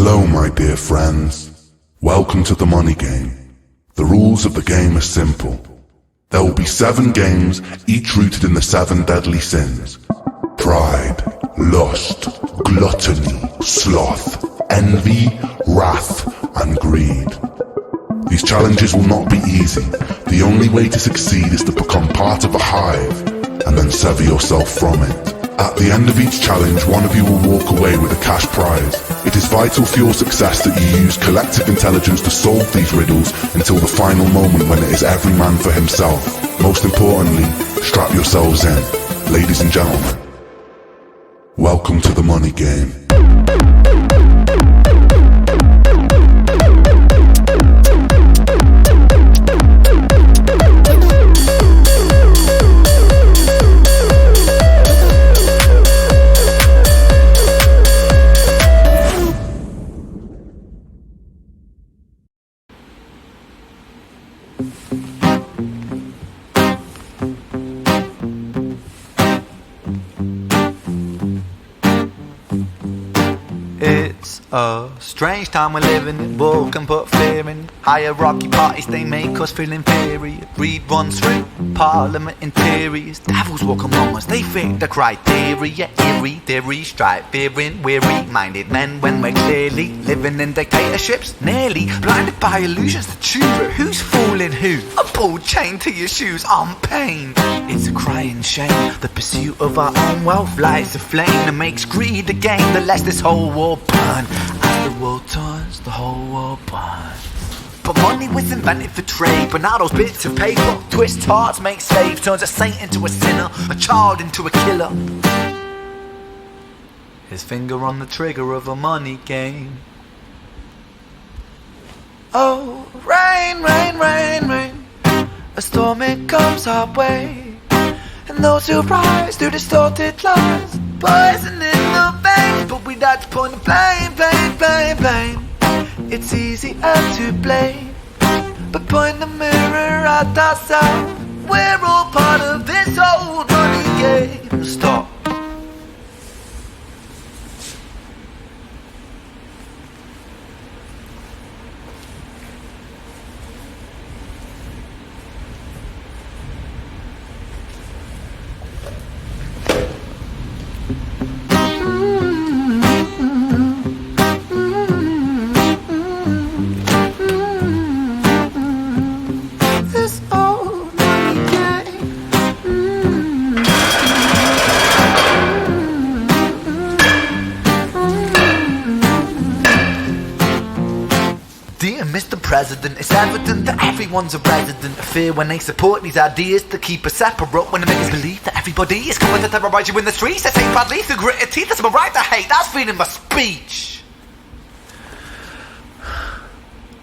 Hello, my dear friends. Welcome to the money game. The rules of the game are simple. There will be 7 games, each rooted in the 7 deadly sins. Pride, lust, gluttony, sloth, envy, wrath, and greed. These challenges will not be easy. The only way to succeed is to become part of a hive, and then sever yourself from it. At the end of each challenge, one of you will walk away with a cash prize. It is vital for your success that you use collective intelligence to solve these riddles until the final moment when it is every man for himself. Most importantly, strap yourselves in. Ladies and gentlemen, welcome to the money game. It's a strange time we're living in. War can put fear in. Hierarchy parties, they make us feel inferior. Greed runs through Parliament interiors. Devils walk among us, they fit the criteria. Eerie theory, strife, fearing, weary-minded men when we're clearly living in dictatorships. Nearly blinded by illusions to choose who's fooling who. A ball chained to your shoes on pain. It's a crying shame. The pursuit of our own wealth lights a flame that makes greed a game that lets this whole war burn. As the world turns, the whole world burns. But money was invented for trade, but now those bits of paper twist hearts, make slaves, turns a saint into a sinner, a child into a killer. His finger on the trigger of a money game. Oh, rain, rain, rain, rain, a storm it comes our way, and those who rise through distorted lies, poison in the veins, but we like to point the blame, blame, blame, blame. It's easier to blame, but point the mirror at ourselves. We're all part of this old money game. Stop. President, it's evident that everyone's a resident of fear when they support these ideas to keep us separate. When they make us believe that everybody is coming to terrorize you in the streets, they say badly through gritted teeth. That's my right to hate, that's freedom of speech.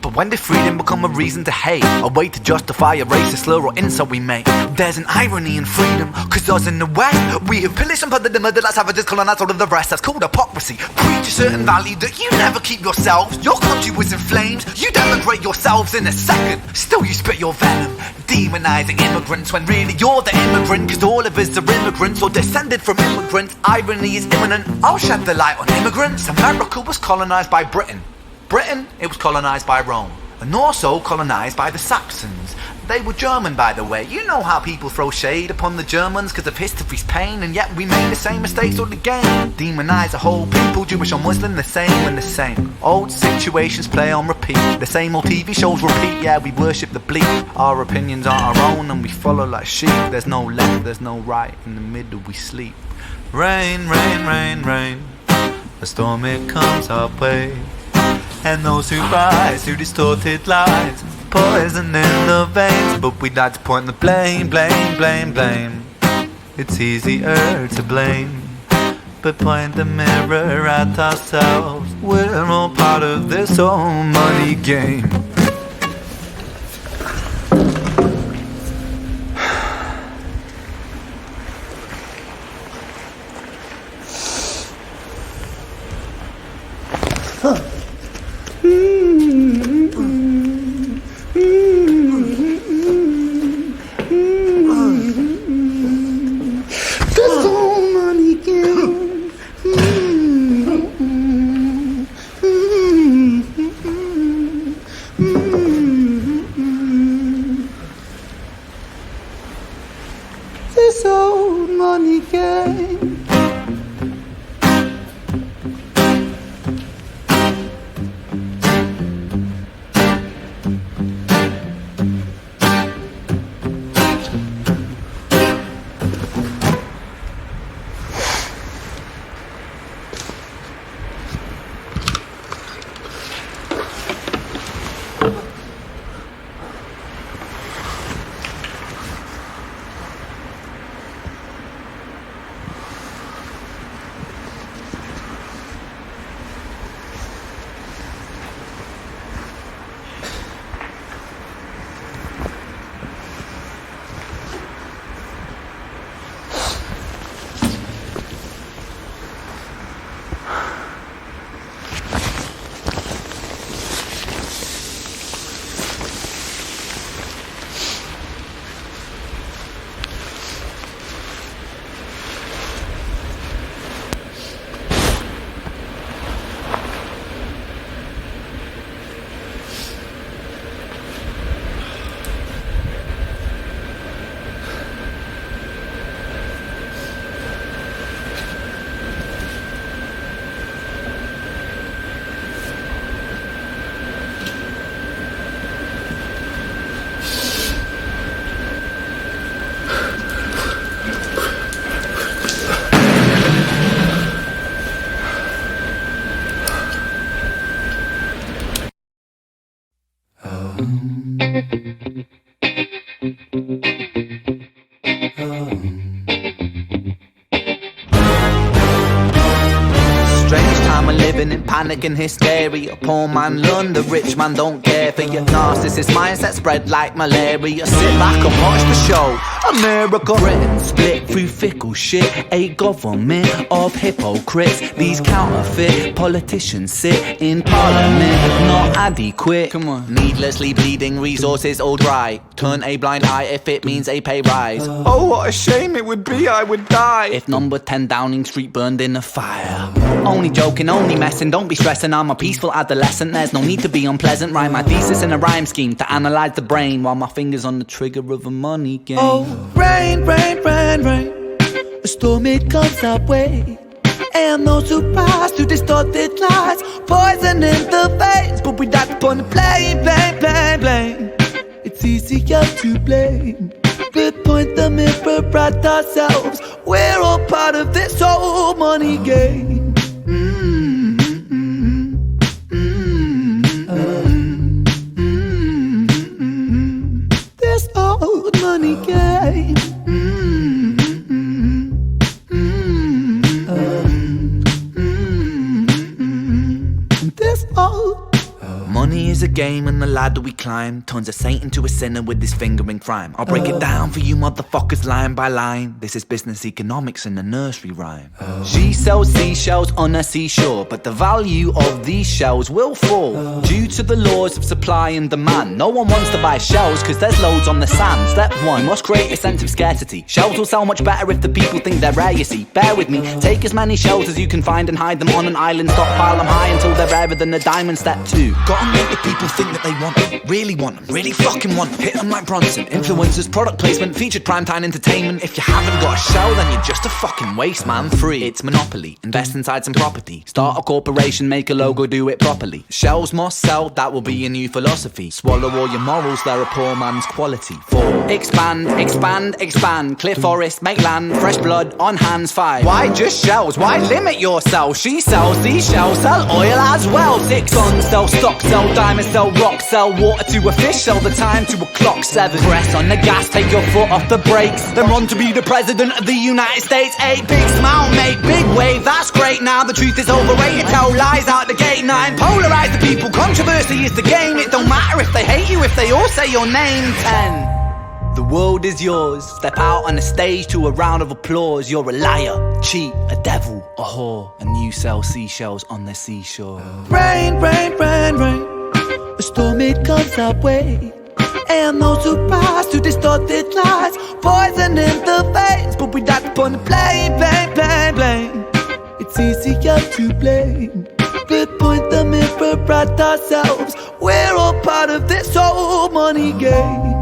But when did freedom become a reason to hate? A way to justify a racist slur or insult we make? There's an irony in freedom, cause us in the West, we have pillaged and plundered the murder like savages, colonized all of the rest. That's called hypocrisy. Preach a certain value that you never keep yourselves. Your country was in flames, you demonstrate yourselves in a second. Still you spit your venom, demonizing immigrants when really you're the immigrant. Cause all of us are immigrants or descended from immigrants. Irony is imminent, I'll shed the light on immigrants. America was colonized by Britain. Britain, it was colonized by Rome, and also colonized by the Saxons. They were German, by the way. You know how people throw shade upon the Germans because of history's pain, and yet we made the same mistakes all again. Demonize a whole people, Jewish or Muslim, the same and the same. Old situations play on repeat, the same old TV shows repeat. Yeah, we worship the bleak, our opinions aren't our own, and we follow like sheep. There's no left, there's no right, in the middle we sleep. Rain, rain, rain, rain, a storm it comes our way, and those who rise through distorted lies, poison in the veins. But we like to point the blame, blame, blame, blame. It's easier to blame, but point the mirror at ourselves. We're all part of this whole money game. this old money game. Panic and hysteria, poor man learn, the rich man don't care for your narcissist mindset spread like malaria. Sit back and watch the show. America, Britain, split through fickle shit. A government of hypocrites. These counterfeit politicians sit in parliament, not adequate. Come on. Needlessly bleeding resources all dry. Turn a blind eye if it means a pay rise. Oh, what a shame it would be, I would die if number 10 Downing Street burned in a fire. Only joking, only messing, don't be stressing. I'm a peaceful adolescent, there's no need to be unpleasant. Write my thesis in a rhyme scheme to analyze the brain while my fingers on the trigger of a money game. Oh, rain, rain, rain, rain, a storm it comes our way. And no surprise to distorted lies, poison in the veins, but we die upon the blame, blame, blame, blame. It's easier to blame. We point the mirror at ourselves. We're all part of this whole money game. This old money game. This old. Money is a game and the ladder we climb turns a saint into a sinner with his finger in crime. I'll break it down for you motherfuckers line by line. This is business economics in a nursery rhyme. She sells seashells on a seashore, but the value of these shells will fall due to the laws of supply and demand. No one wants to buy shells cause there's loads on the sand. Step 1, you must create a sense of scarcity. Shells will sell much better if the people think they're rare, you see. Bear with me, take as many shells as you can find and hide them on an island. Stockpile them high until they're rarer than a diamond. Step 2, gotta make the people think that they want them, really fucking want them. Hit them like Bronson. Influencers, product placement, featured primetime entertainment. If you haven't got a shell, then you're just a fucking waste man. 3, it's monopoly. Invest inside some property. Start a corporation, make a logo, do it properly. Shells must sell, that will be a new philosophy. Swallow all your morals, they're a poor man's quality. 4, expand, expand, expand. Clear forest, make land, fresh blood on hands. 5, why just shells? Why limit yourself? She sells these shells, sell oil as well. 6, guns, sell stock, sell diamonds, sell rock, sell water to a fish, sell the time to a clock. 7, press on the gas, take your foot off the brakes, then run to be the president of the United States. 8, big smile, make big wave, that's great. Now the truth is overrated, tell lies out the gate. 9, polarize the people, controversy is the game. It don't matter if they hate you, if they all say your name. 10, the world is yours. Step out on the stage to a round of applause. You're a liar, cheat, a devil, a whore, and you sell seashells on the seashore. Rain, rain, rain, rain, a storm it comes our way. And no surprise to distorted lies, poison in the veins, but we die upon the blame, blame, blame, blame. It's easier to blame. We point the mirror at ourselves. We're all part of this whole money game.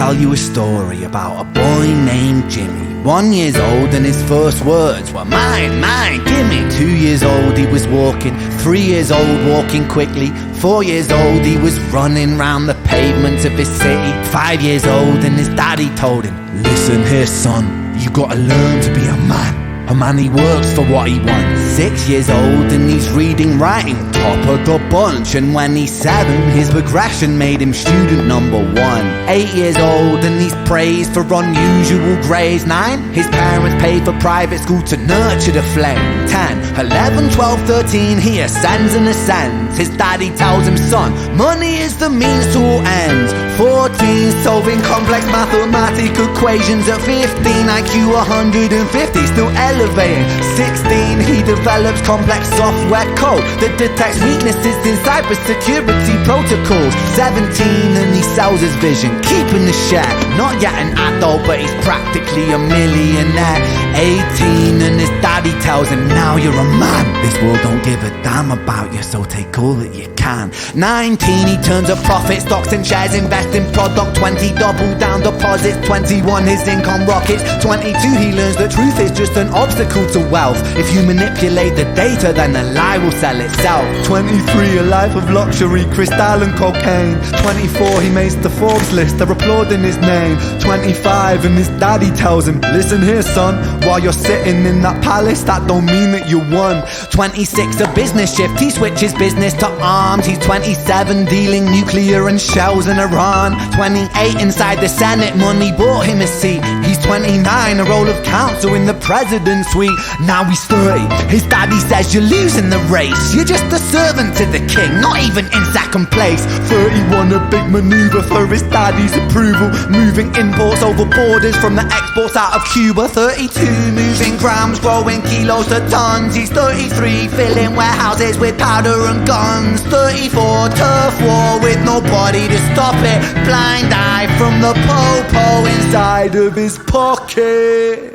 tell you a story about a boy named Jimmy. 1 year old and his first words were mine, mine, gimme. 2 years old he was walking, 3 years old walking quickly. 4 years old he was running round the pavements of his city. 5 years old and his daddy told him, listen here son, you gotta learn to be a man. A man, he works for what he wants. 6 years old and he's reading, writing, top of the bunch. And when he's 7, his progression made him student number 1. 8 years old and he's praised for unusual grades. 9, his parents paid for private school to nurture the flame. 10, 11, 12, 13, he ascends and ascends. His daddy tells him, son, money is the means to all ends. 14, solving complex mathematical equations. At 15, IQ 150, still elevating. 16, he develops complex software code that detects weaknesses in cybersecurity protocols. 17, and he sells his vision, keeping the share. Not yet an adult, but he's practically a millionaire. 18, and his daddy tells him, now you're a man. This world don't give a damn about you, so take all that you can. 19, he turns a profit, stocks and shares, invest in product. 20, double down deposits. 21, his income rockets. 22, he learns the truth is just an obstacle to wealth. If you manipulate the data, then the lie will sell itself. 23, a life of luxury, crystal and cocaine. 24, he makes the Forbes list, they're applauding his name. 25, and his daddy tells him, listen here son, while you're sitting in that palace, that don't mean that you won. 26, a business shift, he switches business to arms. He's 27, dealing nuclear and shells in Iran. 28, inside the Senate, money bought him a seat. He's 29, a role of counsel in the president's suite. Now he's 30, his daddy says you're losing the race. You're just a servant to the king, not even in second place. 31, a big maneuver for his daddy's approval, moving imports over borders from the exports out of Cuba. 32, moving grams, growing kilos to tons. He's 33, filling warehouses with powder and guns. 34, turf war with nobody to stop it. Blind eye from the popo inside of his pocket.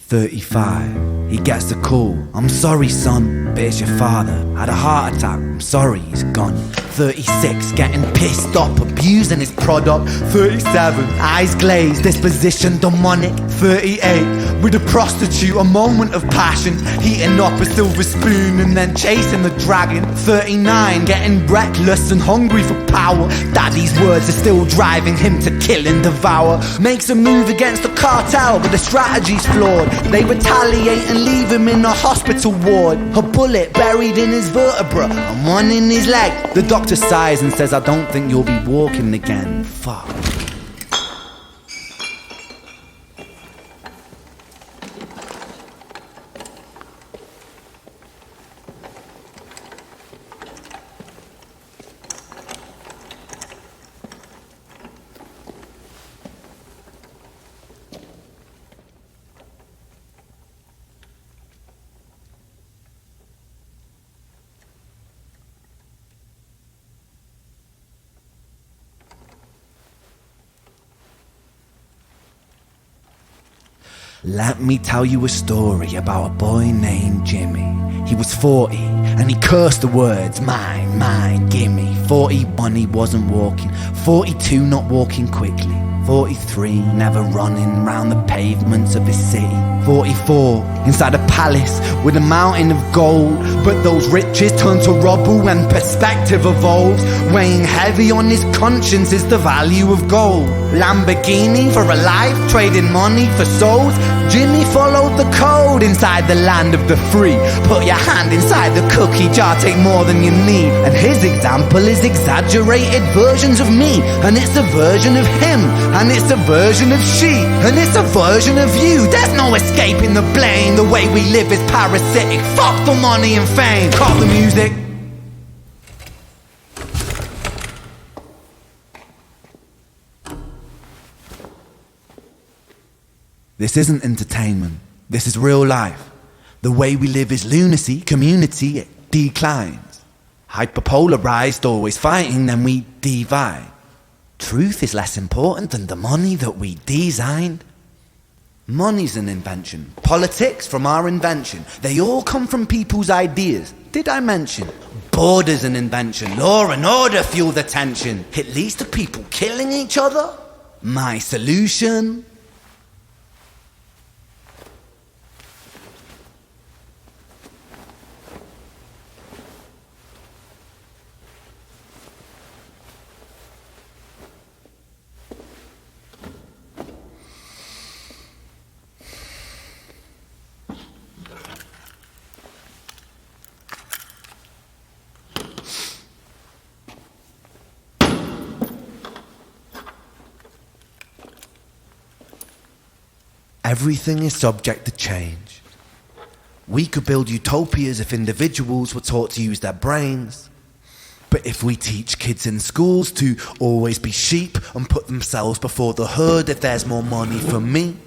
35, he gets the call. I'm sorry son, but it's your father. Had a heart attack, I'm sorry, he's gone. 36, getting pissed off, abusing his product. 37, eyes glazed, disposition demonic. 38, with a prostitute, a moment of passion, heating up a silver spoon and then chasing the dragon. 39, getting reckless and hungry for power. Daddy's words are still driving him to kill and devour. Makes a move against the cartel, but the strategy's flawed. They retaliate and leave him in a hospital ward. A bullet buried in his vertebra and one in his leg. The doctor sighs and says, I don't think you'll be walking again. Fuck. Let me tell you a story about a boy named Jimmy. He was 40 and he cursed the words, mine, mine, gimme. 41, he wasn't walking. 42, not walking quickly. 43, never running round the pavements of his city. 44, inside a palace with a mountain of gold. But those riches turn to rubble when perspective evolves. Weighing heavy on his conscience is the value of gold. Lamborghini for a life, trading money for souls. Jimmy followed the code inside the land of the free. Put your hand inside the cookie jar, take more than you need. And his example is exaggerated versions of me. And it's a version of him, and it's a version of she, and it's a version of you. There's no escaping the blame. The way we live is parasitic. Fuck the money and fame. Cut the music. This isn't entertainment. This is real life. The way we live is lunacy. Community, it declines. Hyperpolarized, always fighting, then we divide. Truth is less important than the money that we designed. Money's an invention. Politics from our invention. They all come from people's ideas. Did I mention? Border's an invention. Law and order fuel the tension. It leads to people killing each other. My solution? Everything is subject to change. We could build utopias if individuals were taught to use their brains. But if we teach kids in schools to always be sheep and put themselves before the herd if there's more money for me,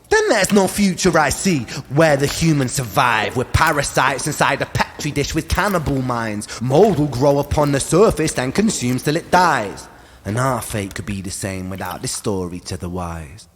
then there's no future I see where the humans survive with parasites inside a petri dish with cannibal minds. Mold will grow upon the surface and consumes till it dies. And our fate could be the same without this story to the wise.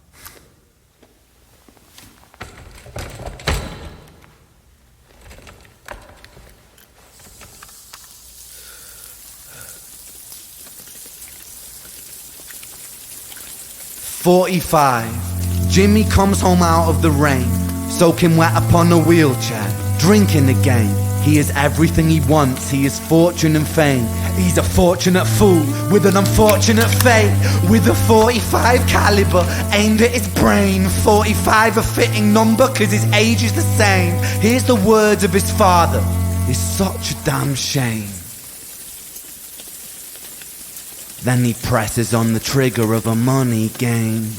"45. Jimmy comes home out of the rain, soaking wet upon a wheelchair, drinking again. He is everything he wants, he is fortune and fame. He's a fortunate fool with an unfortunate fate. With a 45 caliber aimed at his brain. 45 a fitting number cause his age is the same. Here's the words of his father, it's such a damn shame. Then he presses on the trigger of a money game.